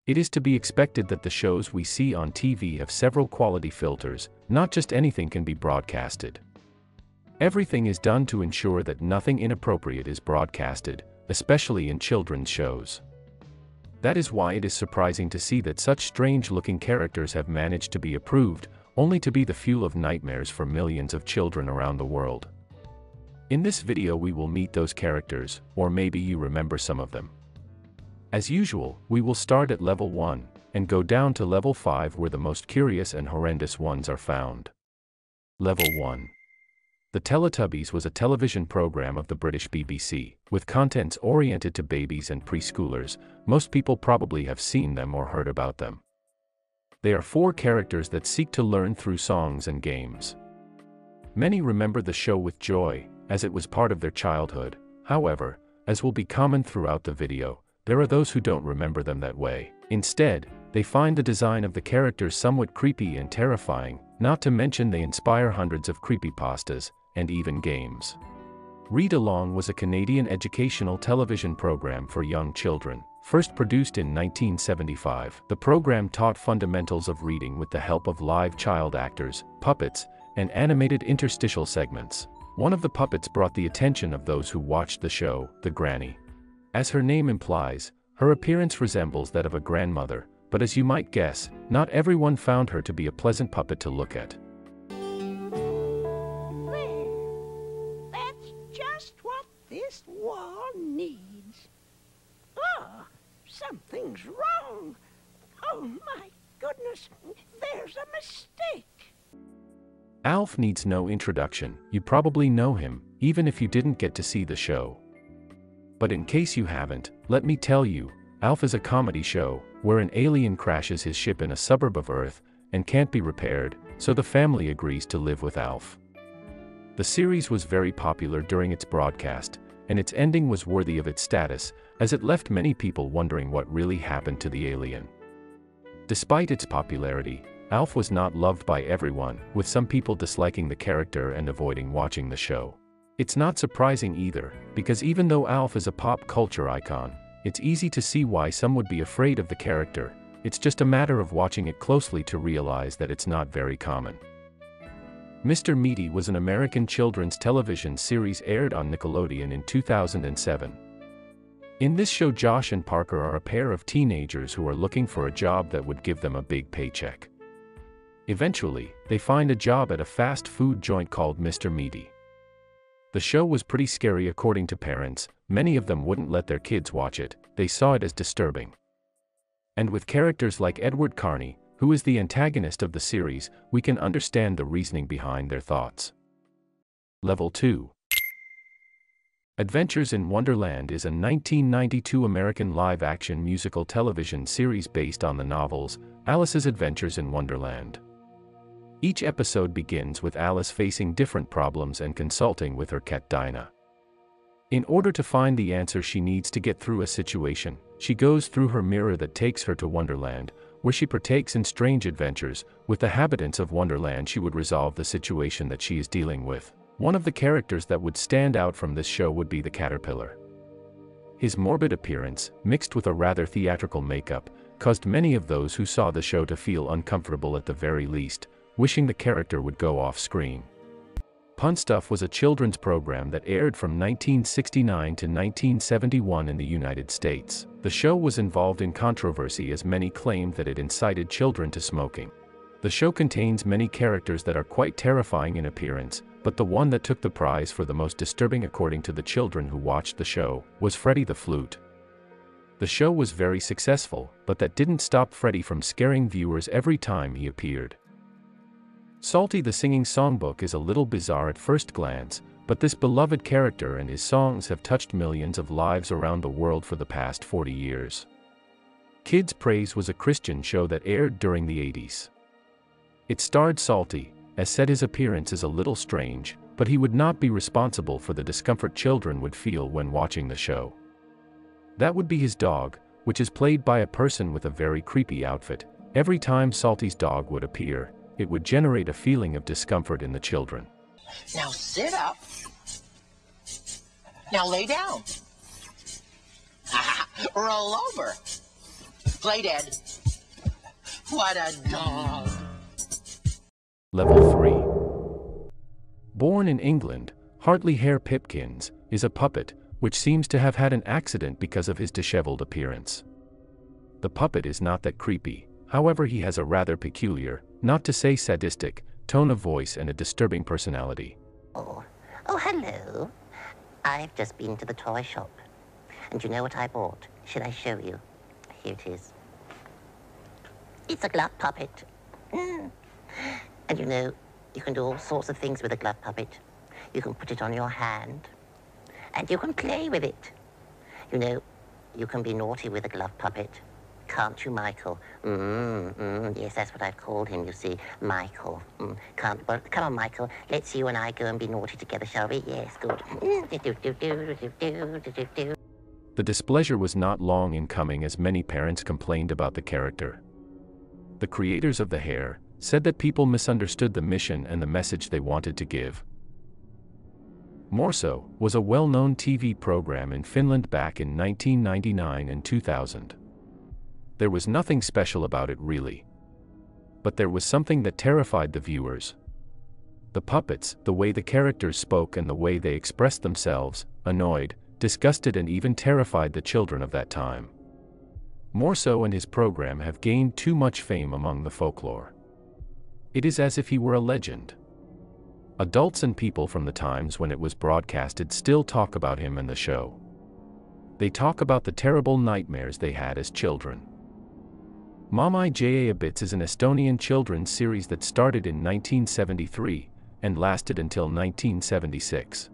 It is to be expected that the shows we see on TV have several quality filters, not just anything can be broadcasted. Everything is done to ensure that nothing inappropriate is broadcasted, especially in children's shows. That is why it is surprising to see that such strange-looking characters have managed to be approved, only to be the fuel of nightmares for millions of children around the world. In this video we will meet those characters, or maybe you remember some of them. As usual, we will start at level 1, and go down to level 5 where the most curious and horrendous ones are found. Level 1. The Teletubbies was a television program of the British BBC, with contents oriented to babies and preschoolers. Most people probably have seen them or heard about them. They are 4 characters that seek to learn through songs and games. Many remember the show with joy, as it was part of their childhood. However, as will be common throughout the video, there are those who don't remember them that way. Instead, they find the design of the characters somewhat creepy and terrifying, not to mention they inspire hundreds of creepypastas, and even games. Read Along was a Canadian educational television program for young children, first produced in 1975. The program taught fundamentals of reading with the help of live child actors, puppets, and animated interstitial segments. One of the puppets brought the attention of those who watched the show, the Granny. As her name implies, her appearance resembles that of a grandmother, but as you might guess, not everyone found her to be a pleasant puppet to look at. Well, that's just what this war needs. Oh, something's wrong. Oh my goodness, there's a mistake. Alf needs no introduction. You probably know him, even if you didn't get to see the show. But in case you haven't, let me tell you, Alf is a comedy show, where an alien crashes his ship in a suburb of Earth, and can't be repaired, so the family agrees to live with Alf. The series was very popular during its broadcast, and its ending was worthy of its status, as it left many people wondering what really happened to the alien. Despite its popularity, Alf was not loved by everyone, with some people disliking the character and avoiding watching the show. It's not surprising either, because even though Alf is a pop culture icon, it's easy to see why some would be afraid of the character. It's just a matter of watching it closely to realize that it's not very common. Mr. Meaty was an American children's television series aired on Nickelodeon in 2007. In this show, Josh and Parker are a pair of teenagers who are looking for a job that would give them a big paycheck. Eventually, they find a job at a fast food joint called Mr. Meaty. The show was pretty scary according to parents. Many of them wouldn't let their kids watch it, they saw it as disturbing. And with characters like Edward Carney, who is the antagonist of the series, we can understand the reasoning behind their thoughts. Level 2. Adventures in Wonderland is a 1992 American live-action musical television series based on the novels, Alice's Adventures in Wonderland. Each episode begins with Alice facing different problems and consulting with her cat Dinah. In order to find the answer she needs to get through a situation, she goes through her mirror that takes her to Wonderland, where she partakes in strange adventures. With the inhabitants of Wonderland, she would resolve the situation that she is dealing with. One of the characters that would stand out from this show would be the caterpillar. His morbid appearance, mixed with a rather theatrical makeup, caused many of those who saw the show to feel uncomfortable at the very least, wishing the character would go off screen. Pun Stuff was a children's program that aired from 1969 to 1971 in the United States. The show was involved in controversy as many claimed that it incited children to smoking. The show contains many characters that are quite terrifying in appearance, but the one that took the prize for the most disturbing according to the children who watched the show was Freddy the Flute. The show was very successful, but that didn't stop Freddy from scaring viewers every time he appeared. Psalty the Singing Songbook is a little bizarre at first glance, but this beloved character and his songs have touched millions of lives around the world for the past 40 years. Kids Praise was a Christian show that aired during the 80s. It starred Psalty, as said his appearance is a little strange, but he would not be responsible for the discomfort children would feel when watching the show. That would be his dog, which is played by a person with a very creepy outfit. Every time Psalty's dog would appear, it would generate a feeling of discomfort in the children. Now sit up. Now lay down. Roll over. Play dead. What a dog. Level 3. Born in England, Hartley Hare Pipkins is a puppet, which seems to have had an accident because of his disheveled appearance. The puppet is not that creepy, however he has a rather peculiar, not to say sadistic, tone of voice and a disturbing personality. Oh, hello. I've just been to the toy shop. And you know what I bought? Should I show you? Here it is. It's a glove puppet. And you know, you can do all sorts of things with a glove puppet. You can put it on your hand. And you can play with it. You know, you can be naughty with a glove puppet. Can't you, Michael? Yes, that's what I've called him, you see. Michael. Can't, well, come on, Michael. Let's you and I go and be naughty together, shall we? Yes, good. The displeasure was not long in coming as many parents complained about the character. The creators of the Hare said that people misunderstood the mission and the message they wanted to give. Morso was a well-known TV program in Finland back in 1999 and 2000. There was nothing special about it really. But there was something that terrified the viewers. The puppets, the way the characters spoke and the way they expressed themselves, annoyed, disgusted and even terrified the children of that time. Morso and his program have gained too much fame among the folklore. It is as if he were a legend. Adults and people from the times when it was broadcasted still talk about him and the show. They talk about the terrible nightmares they had as children. Moomi Ja Aabits is an Estonian children's series that started in 1973 and lasted until 1976.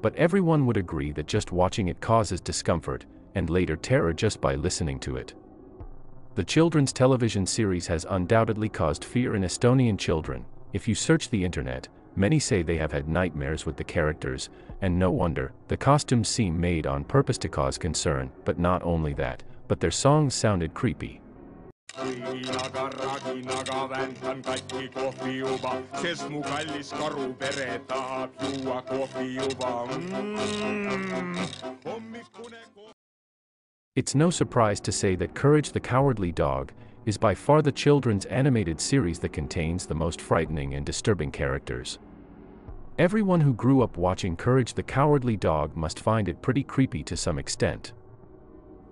But everyone would agree that just watching it causes discomfort and later terror just by listening to it. The children's television series has undoubtedly caused fear in Estonian children. If you search the internet, many say they have had nightmares with the characters, and no wonder. The costumes seem made on purpose to cause concern, but not only that, but their songs sounded creepy. Viinaga raginaga väntan kaikki kohvi juba, sest mu kallis karupere tahab juua kohvi juba. It's no surprise to say that Courage the Cowardly Dog is by far the children's animated series that contains the most frightening and disturbing characters. Everyone who grew up watching Courage the Cowardly Dog must find it pretty creepy to some extent.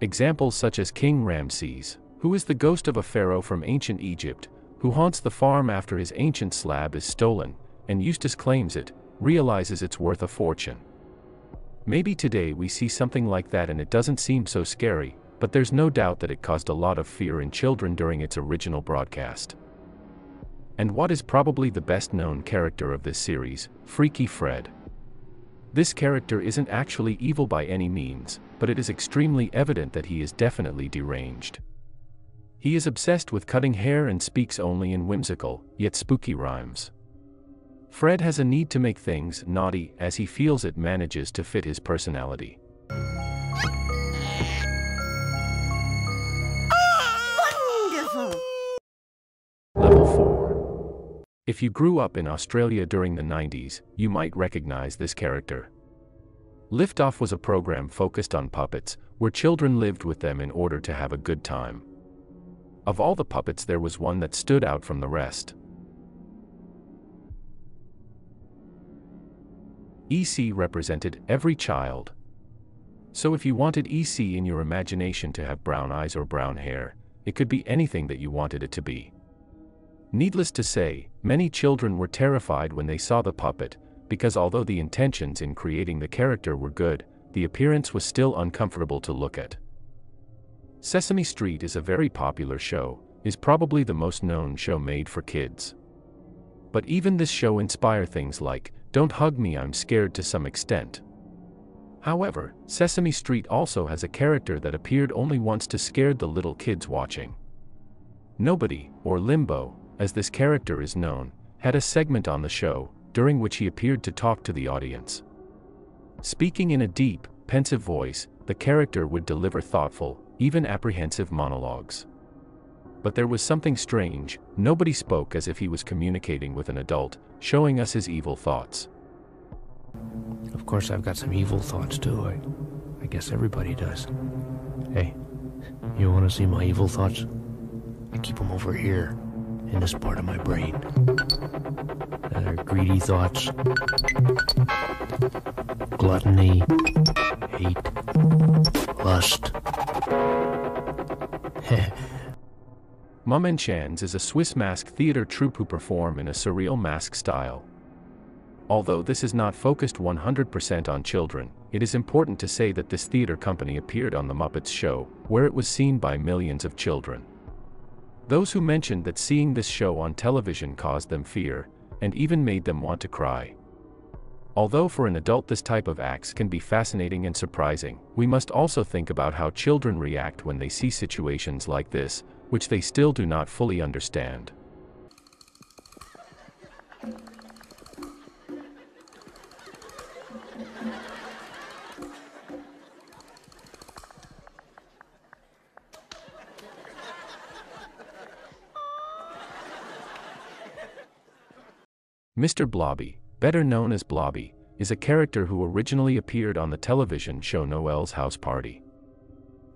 Examples such as King Ramses, who is the ghost of a pharaoh from ancient Egypt, who haunts the farm after his ancient slab is stolen, and Eustace claims it, realizes it's worth a fortune. Maybe today we see something like that and it doesn't seem so scary, but there's no doubt that it caused a lot of fear in children during its original broadcast. And what is probably the best known character of this series, Freaky Fred. This character isn't actually evil by any means, but it is extremely evident that he is definitely deranged. He is obsessed with cutting hair and speaks only in whimsical, yet spooky rhymes. Fred has a need to make things naughty as he feels it manages to fit his personality. Wonderful! Level 4. If you grew up in Australia during the 90s, you might recognize this character. Liftoff was a program focused on puppets, where children lived with them in order to have a good time. Of all the puppets, there was one that stood out from the rest. EC represented every child. So if you wanted EC in your imagination to have brown eyes or brown hair, it could be anything that you wanted it to be. Needless to say, many children were terrified when they saw the puppet, because although the intentions in creating the character were good, the appearance was still uncomfortable to look at. Sesame Street is a very popular show, is probably the most known show made for kids. But even this show inspires things like, "Don't hug me, I'm scared" to some extent. However, Sesame Street also has a character that appeared only once to scare the little kids watching. Nobody, or Limbo, as this character is known, had a segment on the show, during which he appeared to talk to the audience. Speaking in a deep, pensive voice, the character would deliver thoughtful, even apprehensive monologues. But there was something strange. Nobody spoke as if he was communicating with an adult, showing us his evil thoughts. Of course I've got some evil thoughts too. I guess everybody does. Hey, You want to see my evil thoughts? I keep them over here, in this part of my brain. They're greedy thoughts, gluttony, hate, lust. Mummenschanzs is a Swiss mask theater troupe who perform in a surreal mask style. Although this is not focused 100% on children, it is important to say that this theater company appeared on The Muppets Show, where it was seen by millions of children. Those who mentioned that seeing this show on television caused them fear, and even made them want to cry. Although for an adult this type of acts can be fascinating and surprising, we must also think about how children react when they see situations like this, which they still do not fully understand. Mr. Blobby, better known as Blobby, is a character who originally appeared on the television show Noel's House Party.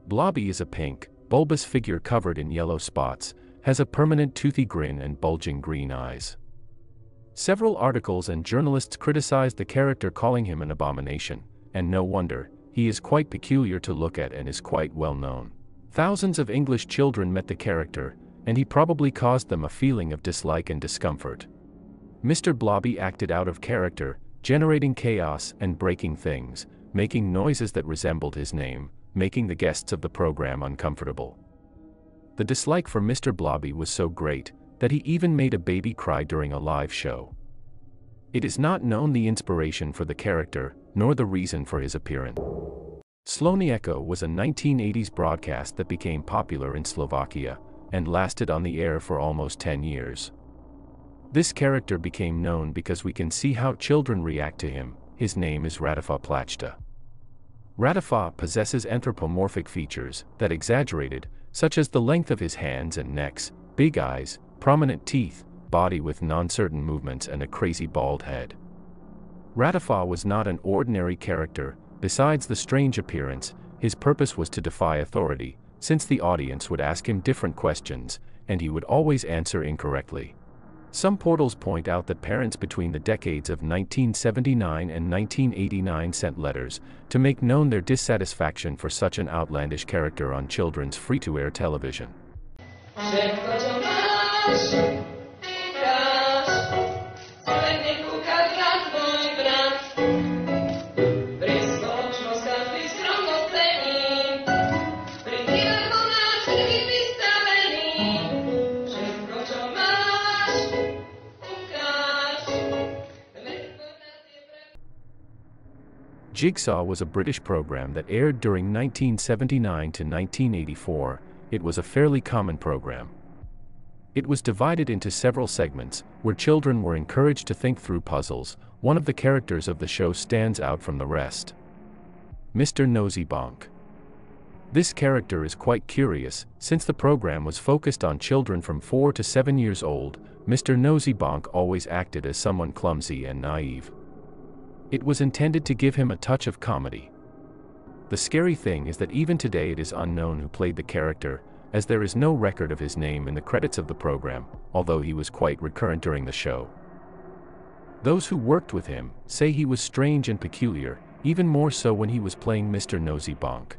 Blobby is a pink, bulbous figure covered in yellow spots, has a permanent toothy grin and bulging green eyes. Several articles and journalists criticized the character, calling him an abomination, and no wonder, he is quite peculiar to look at and is quite well known. Thousands of English children met the character, and he probably caused them a feeling of dislike and discomfort. Mr. Blobby acted out of character, generating chaos and breaking things, making noises that resembled his name, making the guests of the program uncomfortable. The dislike for Mr. Blobby was so great that he even made a baby cry during a live show. It is not known the inspiration for the character, nor the reason for his appearance. Slonieko was a 1980s broadcast that became popular in Slovakia, and lasted on the air for almost 10 years. This character became known because we can see how children react to him. His name is Ratafak Plachta. Ratafak possesses anthropomorphic features that exaggerated, such as the length of his hands and necks, big eyes, prominent teeth, body with non-certain movements and a crazy bald head. Ratafak was not an ordinary character. Besides the strange appearance, his purpose was to defy authority, since the audience would ask him different questions, and he would always answer incorrectly. Some portals point out that parents between the decades of 1979 and 1989 sent letters to make known their dissatisfaction for such an outlandish character on children's free-to-air television. Jigsaw was a British program that aired during 1979 to 1984. It was a fairly common program. It was divided into several segments, where children were encouraged to think through puzzles. One of the characters of the show stands out from the rest. Mr. Noseybonk. This character is quite curious. Since the program was focused on children from 4 to 7 years old, Mr. Noseybonk always acted as someone clumsy and naive. It was intended to give him a touch of comedy. The scary thing is that even today it is unknown who played the character, as there is no record of his name in the credits of the program, although he was quite recurrent during the show. Those who worked with him say he was strange and peculiar, even more so when he was playing Mr. Noseybonk.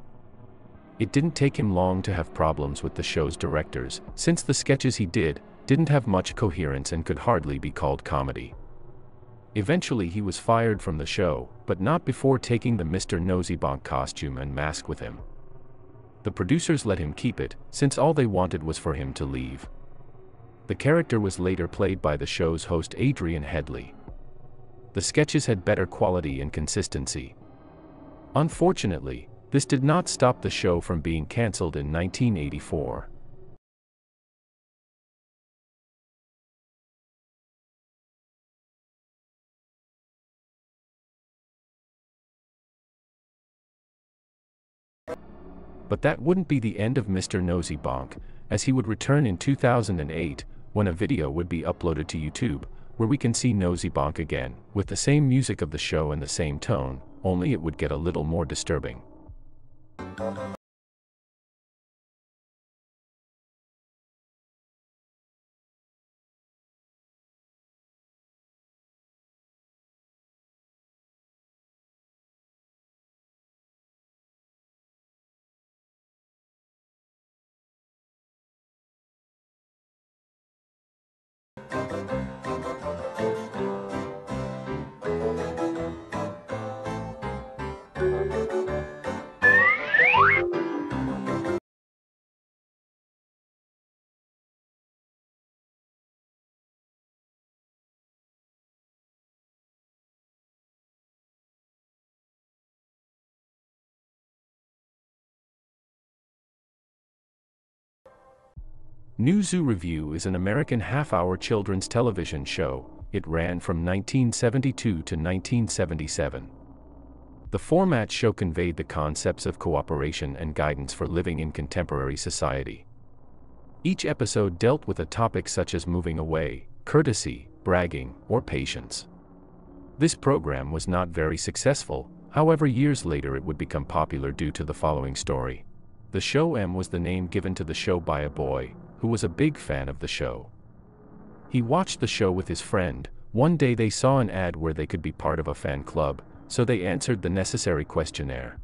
It didn't take him long to have problems with the show's directors, since the sketches he didn't have much coherence and could hardly be called comedy. Eventually he was fired from the show, but not before taking the Mr. Noseybonk costume and mask with him. The producers let him keep it, since all they wanted was for him to leave. The character was later played by the show's host Adrian Headley. The sketches had better quality and consistency. Unfortunately, this did not stop the show from being cancelled in 1984. But that wouldn't be the end of Mr. Noseybonk, as he would return in 2008, when a video would be uploaded to YouTube, where we can see Noseybonk again, with the same music of the show and the same tone, only it would get a little more disturbing. New Zoo Review is an American half-hour children's television show. It ran from 1972 to 1977. The format show conveyed the concepts of cooperation and guidance for living in contemporary society. Each episode dealt with a topic such as moving away, courtesy, bragging, or patience. This program was not very successful, however years later it would become popular due to the following story. The show M was the name given to the show by a boy who was a big fan of the show. He watched the show with his friend. One day they saw an ad where they could be part of a fan club, so they answered the necessary questionnaire.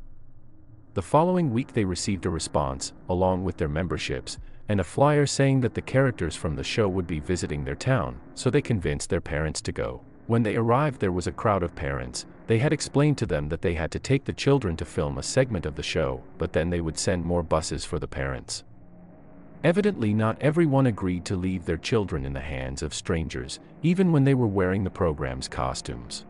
The following week they received a response, along with their memberships, and a flyer saying that the characters from the show would be visiting their town, so they convinced their parents to go. When they arrived there was a crowd of parents. They had explained to them that they had to take the children to film a segment of the show, but then they would send more buses for the parents. Evidently not everyone agreed to leave their children in the hands of strangers, even when they were wearing the program's costumes.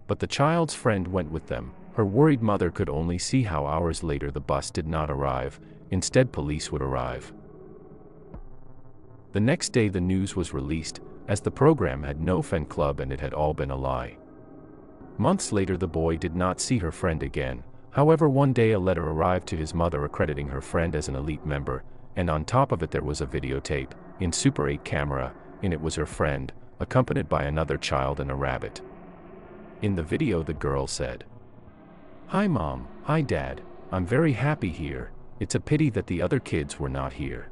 But the child's friend went with them. Her worried mother could only see how hours later the bus did not arrive. Instead, police would arrive. The next day the news was released, as the program had no fan club and it had all been a lie. Months later the boy did not see her friend again. However, one day a letter arrived to his mother accrediting her friend as an elite member, and on top of it there was a videotape, in Super 8 camera. In it was her friend, accompanied by another child and a rabbit. In the video the girl said, "Hi Mom, hi Dad, I'm very happy here. It's a pity that the other kids were not here."